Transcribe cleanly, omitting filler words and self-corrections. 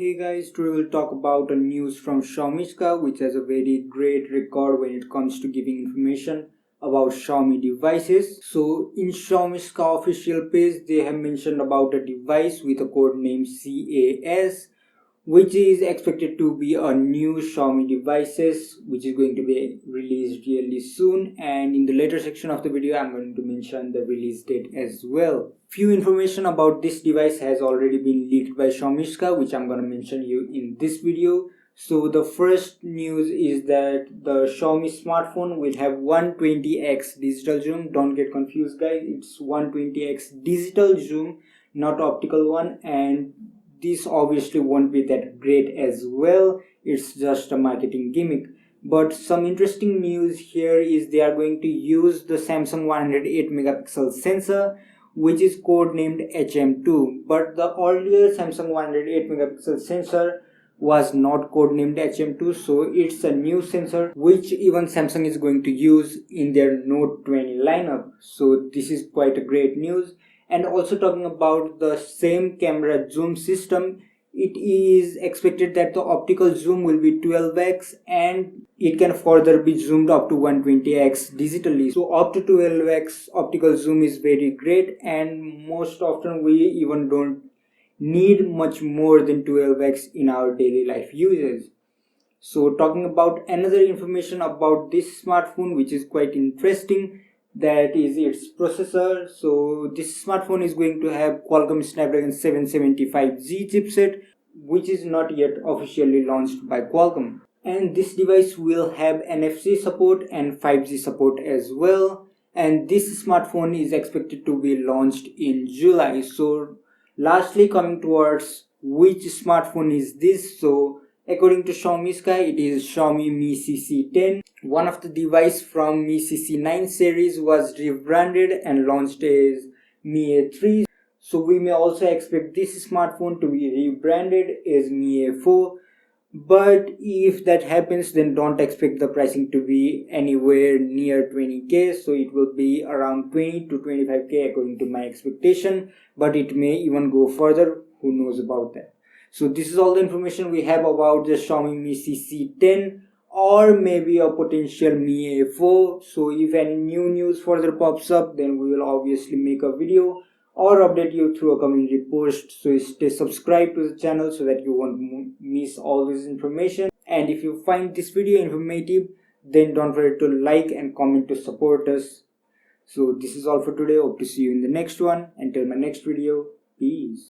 Hey guys, today we'll talk about a news from Xiaomiska, which has a very great record when it comes to giving information about Xiaomi devices. So in Xiaomiska official page, they have mentioned about a device with a code name CAS, which is expected to be a new Xiaomi devices which is going to be released really soon, and in the later section of the video I'm going to mention the release date as well. Few information about this device has already been leaked by Xiaomiska, which I'm going to mention you in this video. So the first news is that the Xiaomi smartphone will have 120x digital zoom. Don't get confused guys, it's 120x digital zoom, not optical one, and this obviously won't be that great as well. It's just a marketing gimmick. But some interesting news here is they are going to use the Samsung 108 megapixel sensor, which is codenamed HM2. But the earlier Samsung 108 megapixel sensor was not codenamed HM2, so it's a new sensor which even Samsung is going to use in their Note 20 lineup. So this is quite a great news. And also talking about the same camera zoom system, it is expected that the optical zoom will be 12x and it can further be zoomed up to 120x digitally. So up to 12x optical zoom is very great, and most often we even don't need much more than 12x in our daily life uses. So talking about another information about this smartphone which is quite interesting, that is its processor. So this smartphone is going to have Qualcomm Snapdragon 775G chipset, which is not yet officially launched by Qualcomm. And this device will have NFC support and 5G support as well. And this smartphone is expected to be launched in July. So lastly, coming towards which smartphone is this? So according to Xiaomiska, it is Xiaomi Mi CC10. One of the devices from Mi CC9 series was rebranded and launched as Mi A3. So we may also expect this smartphone to be rebranded as Mi A4. But if that happens, then don't expect the pricing to be anywhere near 20k. So it will be around 20 to 25k according to my expectation. But it may even go further. Who knows about that? So this is all the information we have about the Xiaomi Mi CC10 or maybe a potential Mi A4. So if any new news further pops up, then we will obviously make a video or update you through a community post. So stay subscribed to the channel so that you won't miss all this information. And if you find this video informative, then don't forget to like and comment to support us. So this is all for today. Hope to see you in the next one. Until my next video, peace.